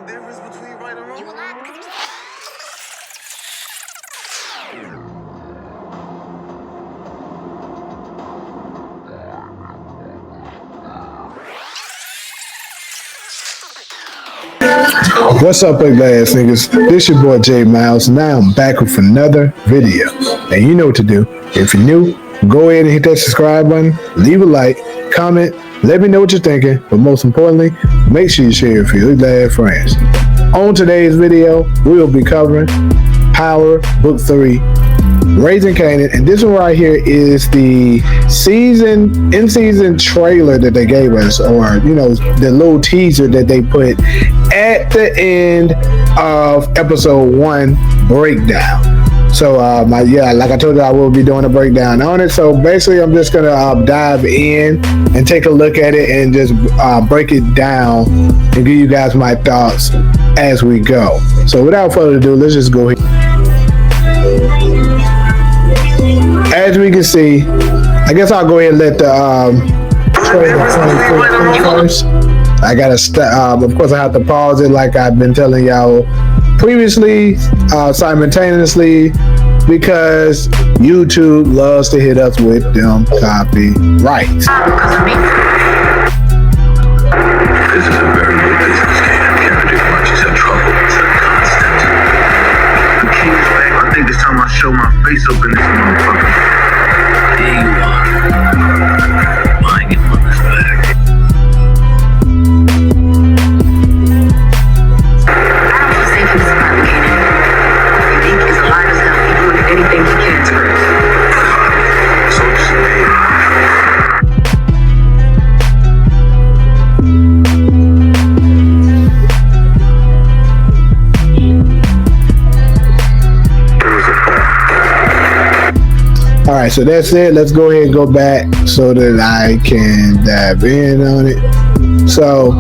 the difference between right and wrong? You will not, because What's up, big ass niggas? This your boy J Miles. Now I'm back with another video. And you know what to do. If you're new, go ahead and hit that subscribe button, leave a like, comment, let me know what you're thinking, but most importantly, make sure you share it with your glad friends. On today's video, we will be covering Power Book 3, Raising Kanan, and this one right here is the in-season trailer that they gave us, or the little teaser that they put at the end of episode 1 breakdown. So like I told you, I will be doing a breakdown on it. So basically, I'm just gonna dive in and take a look at it and just break it down and give you guys my thoughts as we go. So without further ado, let's just go ahead. As we can see, I guess I'll go ahead and let the trailer first. I gotta of course I have to pause it like I've been telling y'all previously, simultaneously, because YouTube loves to hit us with them copyrights. This is a very good business, Kanan. Can't predict much except trouble. It's a constant. The king's back. I think it's time I show my face up in this motherfucker. There you are. Buying your mother's back. I don't feel safe in this apartment, Kanan. You think he's alive as hell. He's doing anything he can to hurt us. So just say, All right, so that's it. Let's go ahead and go back so that I can dive in on it. So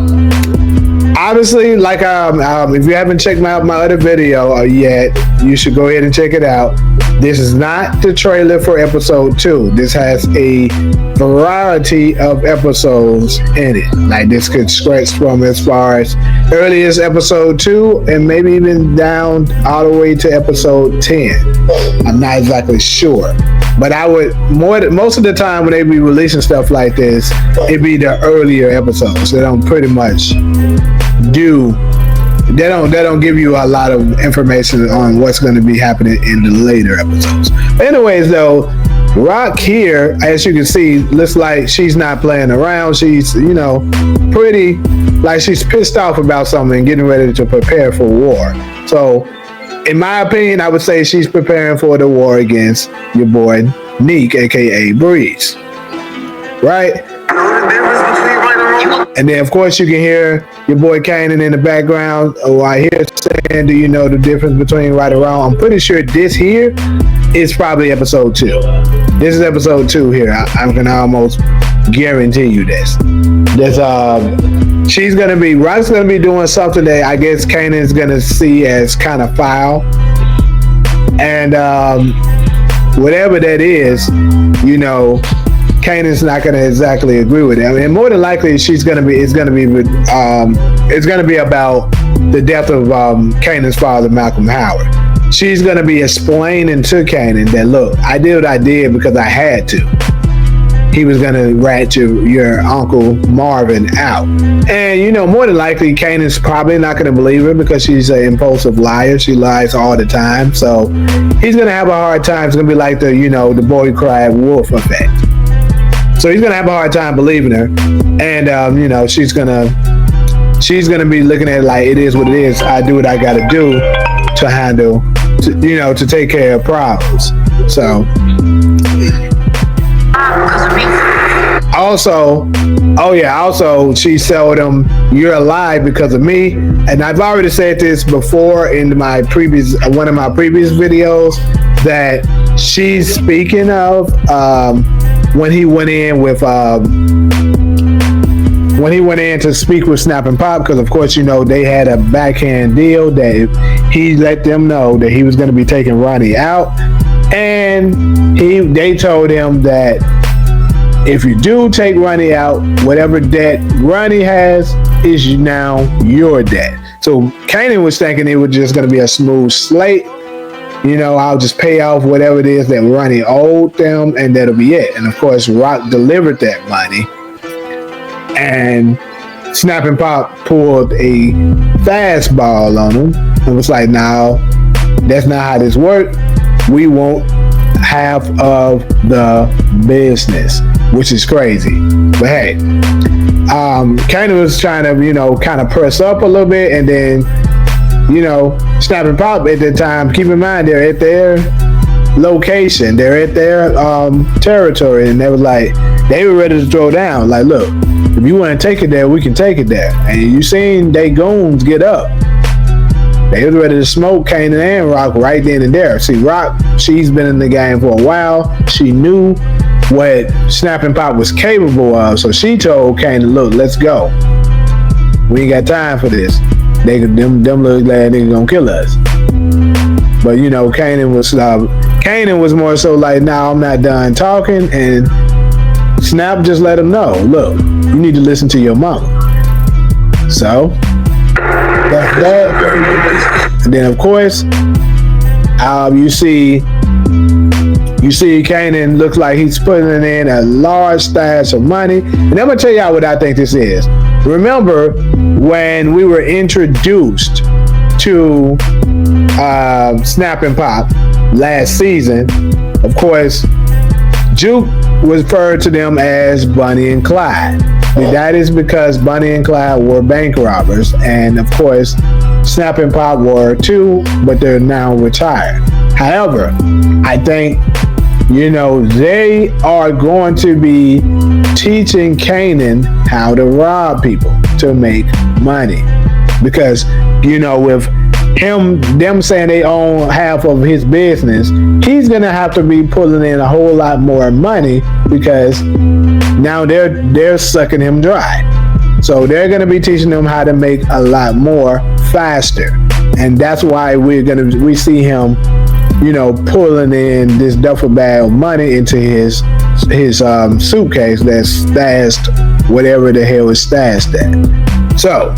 obviously, like if you haven't checked out my other video yet, you should go ahead and check it out. This is not the trailer for episode 2. This has a variety of episodes in it. Like this could stretch from as far as early as episode 2 and maybe even down all the way to episode 10. I'm not exactly sure. But I would most of the time when they be releasing stuff like this, it'd be the earlier episodes. They don't pretty much they don't give you a lot of information on what's going to be happening in the later episodes. But anyways, though, Rock here, as you can see, looks like she's not playing around. She's pretty like she's pissed off about something and getting ready to prepare for war. So in my opinion, I would say she's preparing for the war against your boy Neek, aka Breeze, right? And then, of course, you can hear your boy Kanan in the background. Oh, I hear saying, "Do you know the difference between right and wrong?" I'm pretty sure this here is probably episode 2. This is episode 2 here. I can almost guarantee you this. Rock's gonna be doing something that I guess Kanan's gonna see as kind of foul, and whatever that is, Kanan's not gonna exactly agree with it. I mean, more than likely, it's gonna be about the death of Kanan's father, Malcolm Howard. She's gonna be explaining to Kanan that, look, I did what I did because I had to. He was gonna rat your Uncle Marvin out. And more than likely Kanan's probably not gonna believe her because she's an impulsive liar. She lies all the time. So he's gonna have a hard time. It's gonna be like the the boy cried wolf effect. So he's gonna have a hard time believing her. And she's gonna be looking at it like it is what it is. I do what I gotta do to handle to take care of problems. So also she told him, "You're alive because of me." And I've already said this before in one of my previous videos that she's speaking of when he went in to speak with Snap and Pop, because of course they had a backhand deal that he let them know that he was going to be taking Ronnie out, and they told him that if you do take Ronnie out, whatever debt Ronnie has is now your debt. So Kanan was thinking it was just going to be a smooth slate. You know, I'll just pay off whatever it is that Ronnie owed them, and that'll be it. And of course, Rock delivered that money. And Snap and Pop pulled a fastball on him and was like, no, that's not how this works. We won't half of the business, which is crazy. But hey, Kanan was trying to, you know, kind of press up a little bit, and then, you know, Snap and Pop at that time, keep in mind, they're at their location, they're at their territory, and they were ready to throw down. Like, look, if you want to take it there, we can take it there. And you seen they goons get up. They was ready to smoke Kanan and Rock right then and there. See, Rock, she's been in the game for a while. She knew what Snap and Pop was capable of, so she told Kanan, look, let's go. We ain't got time for this. Them little glad niggas gonna kill us. But you know, Kanan was more so like, nah, I'm not done talking, and Snap just let him know, look, you need to listen to your mama. So that's that. And then of course, you see Kanan looks like he's putting in a large stash of money. And I'm gonna tell y'all what I think this is. Remember when we were introduced to Snap and Pop last season, of course, Juke was referred to them as Bonnie and Clyde. And that is because Bonnie and Clyde were bank robbers, and of course, Snap and Pop were too, but they're now retired. However, I think, you know, they are going to be teaching Kanan how to rob people to make money. Because, you know, with them saying they own half of his business, he's gonna have to be pulling in a whole lot more money because now they're sucking him dry. So they're gonna be teaching them how to make a lot more faster. And that's why we see him, you know, pulling in this duffel bag of money into his suitcase that's stashed whatever the hell is stashed at. So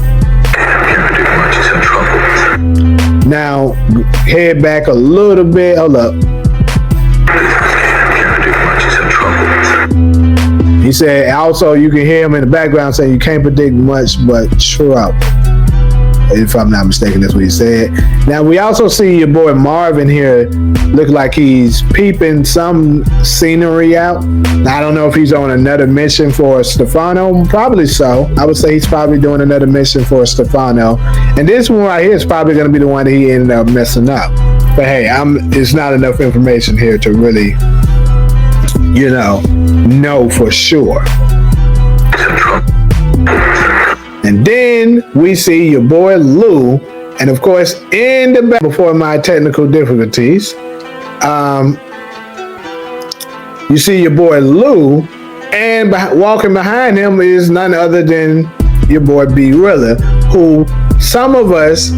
now head back a little bit. Hold up. He said also you can hear him in the background saying you can't predict much but trouble. If I'm not mistaken, that's what he said. Now we also see your boy Marvin here look like he's peeping some scenery out. Now, I don't know if he's on another mission for Stefano. Probably so. I would say he's probably doing another mission for Stefano. And this one right here is probably going to be the one that he ended up messing up. But hey, it's not enough information here to really, you know for sure. And then we see your boy Lou, and of course, in the back, before my technical difficulties, you see your boy Lou, and walking behind him is none other than your boy B Rilla, who some of us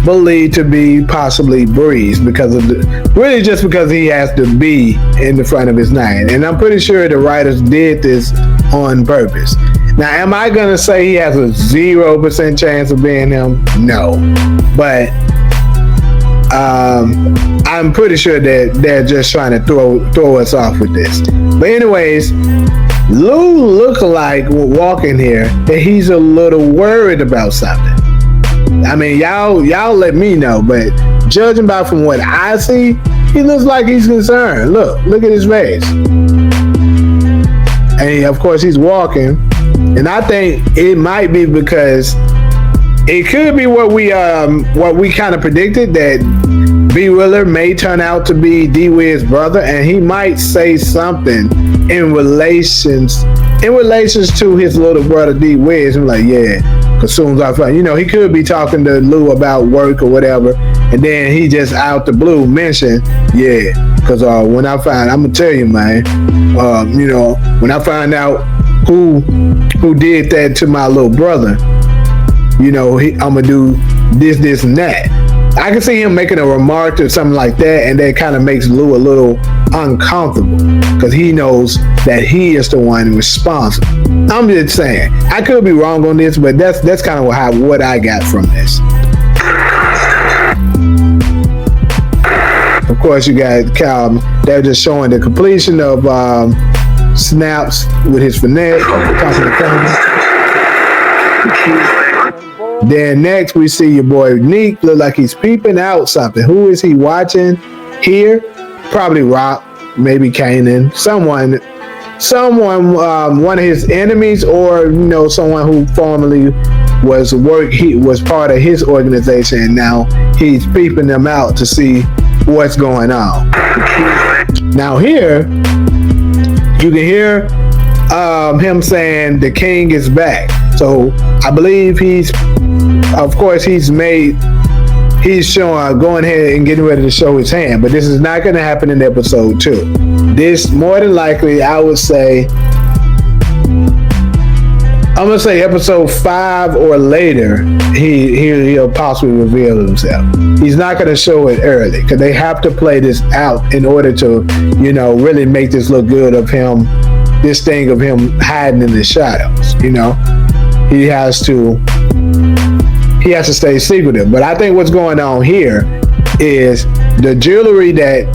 believe to be possibly Breeze because he has the B in the front of his name. And I'm pretty sure the writers did this on purpose. Now, am I going to say he has a 0% chance of being him? No. But I'm pretty sure that they're just trying to throw us off with this. But anyways, Lou look like walking here that he's a little worried about something. I mean, y'all let me know, but judging by from what I see, he looks like he's concerned. Look at his face. And of course he's walking. And I think it might be because it could be what we kind of predicted, that B Willer may turn out to be D-Wiz's brother, and he might say something in relations to his little brother D-Wiz. I'm like, yeah, because soon as I find, he could be talking to Lou about work or whatever, and then he just out the blue mentioned, yeah, because when I find, I'm gonna tell you, man, when I find out who did that to my little brother, I'm gonna do this and that. I can see him making a remark or something like that, and that kind of makes Lou a little uncomfortable because he knows that he is the one responsible. I'm just saying, I could be wrong on this, but that's kind of what I got from this. set constants. Of course, you got Cal. They're just showing the completion of snaps with his finesse. Then next we see your boy Neek look like he's peeping out something. Who is he watching here? Probably Rock, maybe Kanan, someone, one of his enemies, or someone who formerly he was part of his organization, and now he's peeping them out to see what's going on. Now here you can hear him saying the king is back. So I believe he's showing, going ahead and getting ready to show his hand, but this is not going to happen in episode 2. This more than likely, I would say, I'm going to say episode 5 or later, he'll possibly reveal himself. He's not going to show it early because they have to play this out in order to, really make this look good of him, this thing of him hiding in the shadows, He has to stay secretive. But I think what's going on here is the jewelry that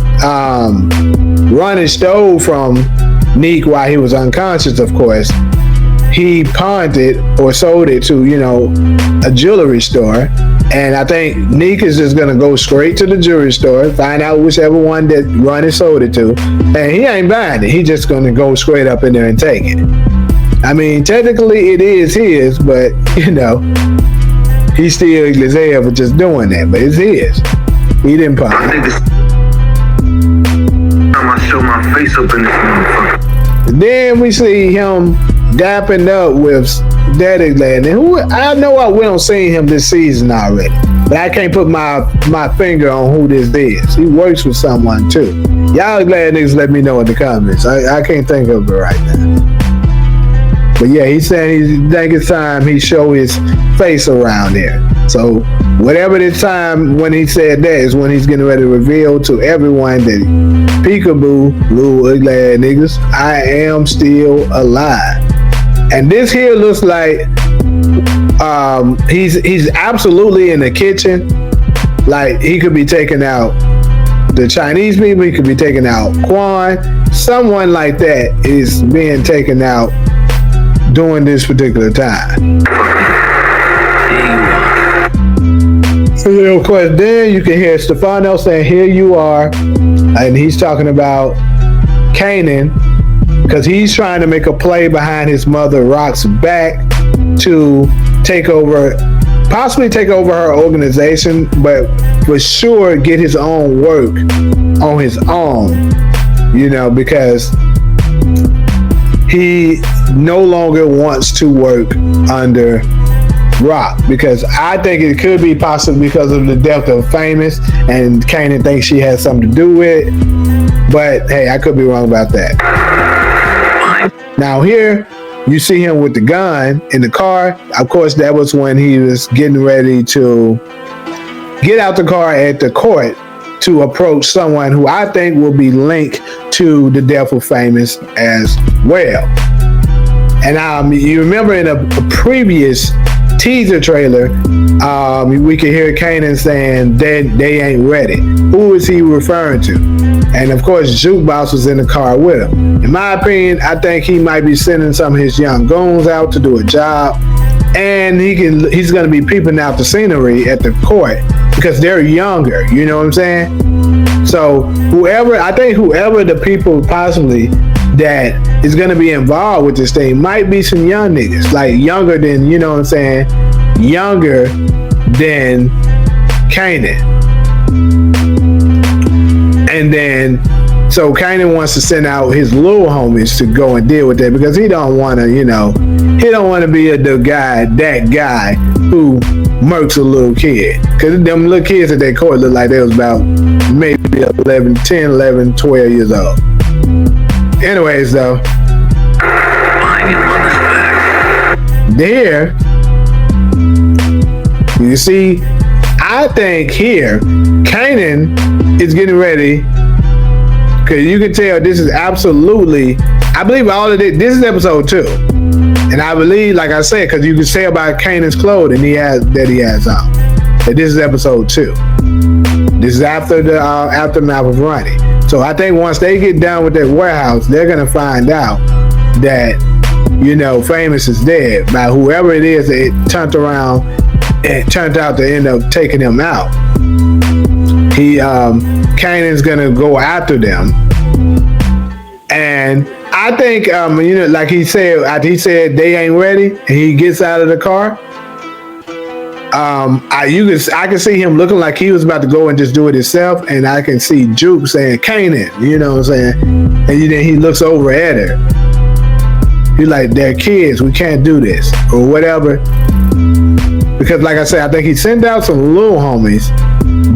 Ronnie stole from Neek while he was unconscious, of course, he pawned it or sold it to, a jewelry store. And I think Neek is just going to go straight to the jewelry store, find out whichever one that Ronnie sold it to, and he ain't buying it. He's just going to go straight up in there and take it. I mean, technically it is his, but, he's still Glazell for just doing that, but it's his. He didn't pop I it. think this time I show my face up in this motherfucker. Then we see him dapping up with Daddy Glad. And who I know we don't see him this season already, but I can't put my finger on who this is. He works with someone too. Y'all glad niggas let me know in the comments. I can't think of it right now. But yeah, he's saying he think it's time he show his face around there. So whatever the time when he said that is when he's getting ready to reveal to everyone that peekaboo, little ugly ass niggas, I am still alive. And this here looks like he's absolutely in the kitchen. Like he could be taking out the Chinese people, he could be taking out Quan. Someone like that is being taken out during this particular time. So of course, then you can hear Stefano saying, "Here you are," and he's talking about Kanan because he's trying to make a play behind his mother Rock's back to possibly take over her organization, but for sure get his own work on his own, because he no longer wants to work under Rock, because I think it could be possibly because of the death of Famous, and Kanan thinks she has something to do with it. But hey, I could be wrong about that. Now here you see him with the gun in the car. Of course, that was when he was getting ready to get out the car at the court to approach someone who I think will be linked to the death of Famous as well. And you remember in a previous teaser trailer, we could hear Kanan saying they ain't ready. Who is he referring to? And of course, Jukebox was in the car with him. In my opinion, I think he might be sending some of his young goons out to do a job, and he's going to be peeping out the scenery at the court because they're younger. You know what I'm saying? So whoever the people possibly that is going to be involved with this thing might be some young niggas, like younger than, younger than Kanan. And then, so Kanan wants to send out his little homies to go and deal with that because he don't want to, he don't want to be that guy who murks a little kid. Because them little kids at that court look like they was about maybe 10, 11, 12 years old. Anyways, though, there, you see, I think here, Kanan is getting ready, because you can tell this is absolutely, I believe all of this is episode 2. And I believe, like I said, because you can tell by Kanan's clothing he has on. that this is episode 2. This is after the aftermath of Ronnie. So I think once they get done with that warehouse, they're gonna find out that, you know, Famous is dead by whoever it is that it turned around and turned out to end up taking him out. Kanan's gonna go after them, and I think you know, like he said, after he said they ain't ready, and he gets out of the car. I can see him looking like he was about to go and just do it himself, and I can see Juke saying Kanan, you know what I'm saying, and then he looks over at her. He's like, they're kids, we can't do this or whatever. Because like I said, I think he sent out some little homies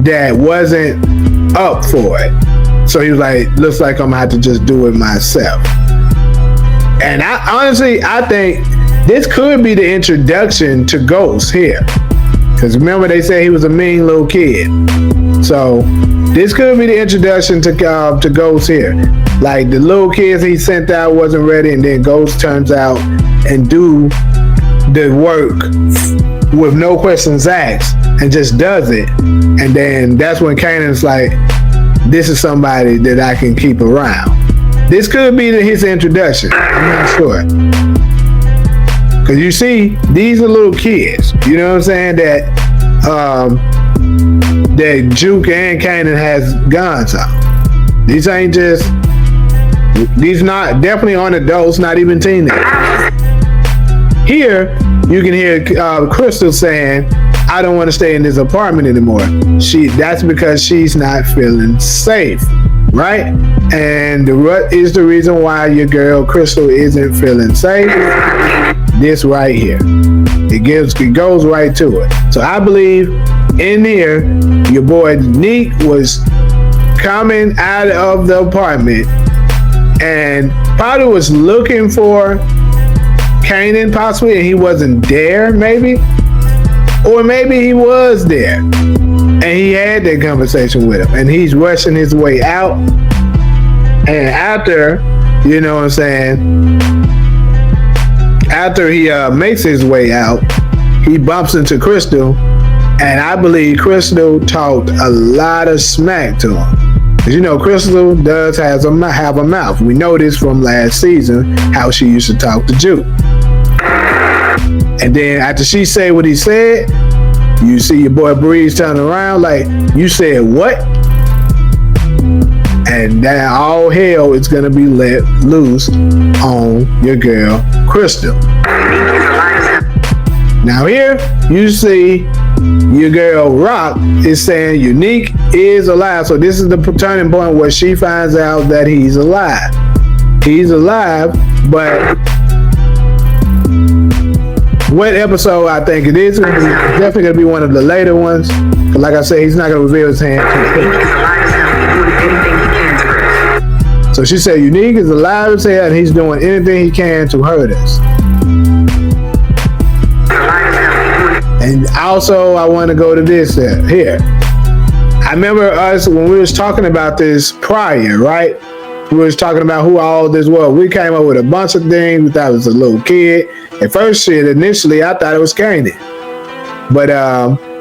that wasn't up for it. So he was like, looks like I'm gonna have to just do it myself. And I honestly think this could be the introduction to Ghost here. Because remember, they said he was a mean little kid. So this could be the introduction to Ghost here. Like the little kids he sent out wasn't ready, and then Ghost turns out and do the work with no questions asked and just does it. And then that's when Kanan's like, this is somebody that I can keep around. This could be his introduction. I'm not sure. Because you see, these are little kids, you know what I'm saying, that that Juke and Kanan has guns on. These ain't just, these not, definitely aren't adults, not even teenagers. Here, you can hear Crystal saying, I don't want to stay in this apartment anymore. That's because she's not feeling safe, right? And what is the reason why your girl Crystal isn't feeling safe? This right here. It goes right to it. So I believe in here, your boy Neek was coming out of the apartment and probably was looking for Kanan possibly, and he wasn't there maybe. Or maybe he was there and he had that conversation with him and he's rushing his way out. And after, you know what I'm saying, after he makes his way out, he bumps into Crystal, and I believe Crystal talked a lot of smack to him. Because you know, Crystal does have a mouth. We know this from last season, how she used to talk to Juke. And then after she said what he said, you see your boy Breeze turn around like, you said what? And then all hell is gonna be let loose on your girl Crystal. Now here you see your girl Rock is saying Unique is alive. So this is the turning point where she finds out that he's alive. He's alive, but what episode I think it is, it's definitely going to be one of the later ones. But like I said, he's not going to reveal his hand. So she said Unique is alive as hell and he's doing anything he can to hurt us. And also I want to go to this here. I remember us when we was talking about this prior, right? We was talking about who all this was. We came up with a bunch of things. We thought it was a little kid. At first shit, initially I thought it was Kanan. But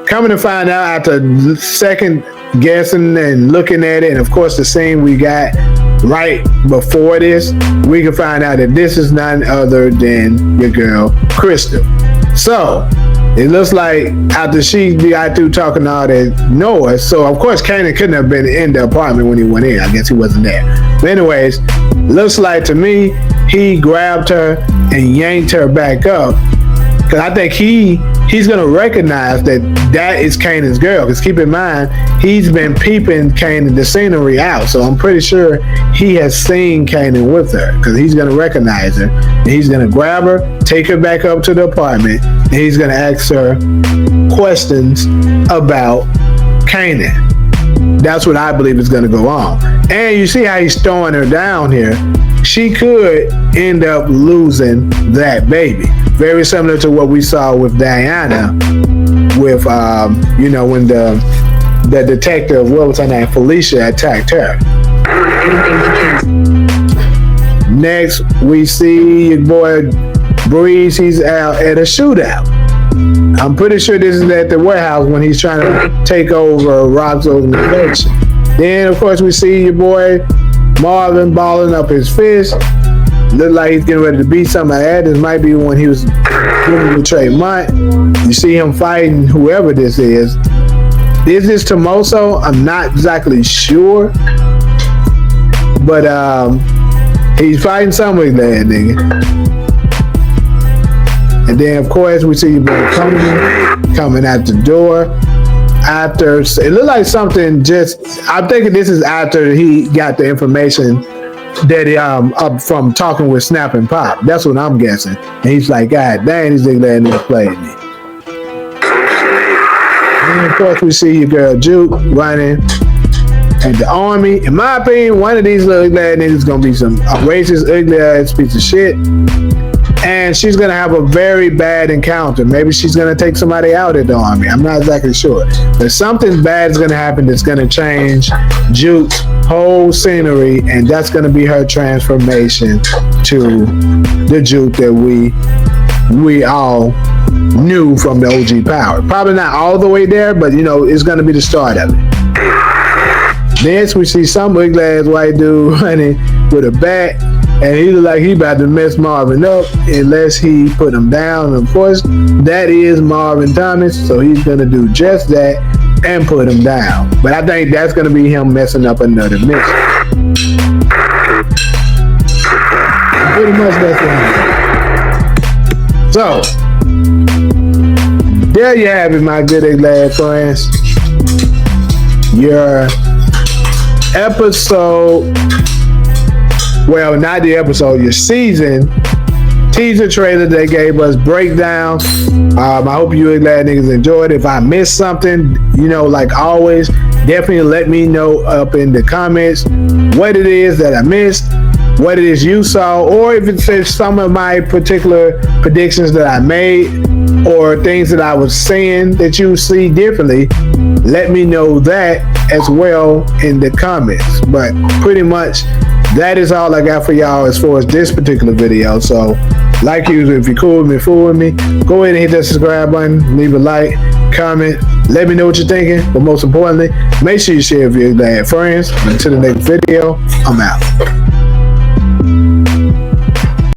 coming to find out after second guessing and looking at it, and of course the scene we got right before this, we can find out that this is none other than your girl Crystal. So it looks like after she got through talking all that noise, so of course Kanan couldn't have been in the apartment when he went in. I guess he wasn't there. But anyways, looks like to me he grabbed her and yanked her back up, because I think he's gonna recognize that is Kanan's girl. Because keep in mind, he's been peeping Kanan the scenery out, so I'm pretty sure he has seen Kanan with her, because he's gonna recognize her and he's gonna grab her, take her back up to the apartment, and he's gonna ask her questions about Kanan. That's what I believe is gonna go on. And you see how he's throwing her down here. She could end up losing that baby. Very similar to what we saw with Diana, with you know, when the detective, what was her name, Felicia, attacked her. Next, we see your boy Breeze. He's out at a shootout. I'm pretty sure this is at the warehouse when he's trying to take over Rock's organization. Then, of course, we see your boy Marvin balling up his fist. Look like he's getting ready to beat somebody at. This might be when he was looking to trade Mont. You see him fighting whoever this is. Is this Tomoso? I'm not exactly sure. But he's fighting some with that nigga. And then, of course, we see your boy coming at the door. After, it looked like something just, I'm thinking this is after he got the information that he, up from talking with Snap and Pop. That's what I'm guessing. And he's like, God dang, these niggas playing me. And of course, we see your girl Juke running at the army. In my opinion, one of these little ugly ass niggas is gonna be some racist, ugly ass piece of shit. And she's gonna have a very bad encounter. Maybe she's gonna take somebody out at the army. I'm not exactly sure. But something bad is gonna happen that's gonna change Juke's whole scenery, and that's gonna be her transformation to the Juke that we all knew from the OG Power. Probably not all the way there, but you know, it's gonna be the start of it. Next, we see some ugly ass white dude running with a bat. And he look like he about to mess Marvin up unless he put him down. And of course, that is Marvin Thomas, so he's gonna do just that and put him down. But I think that's gonna be him messing up another mission. Pretty much that's what I'm saying. So, there you have it, my good lad friends. Your episode. Well, not the episode, your season teaser trailer they gave us breakdown. I hope you glad niggas enjoyed it. If I missed something, you know, like always, definitely let me know up in the comments what it is that I missed, what it is you saw, or if it's some of my particular predictions that I made or things that I was saying that you see differently. Let me know that as well in the comments. But pretty much that is all I got for y'all as far as this particular video. So, like usual, if you're cool with me, fool with me, go ahead and hit that subscribe button, leave a like, comment, let me know what you're thinking. But most importantly, make sure you share with your glad friends. Until the next video, I'm out.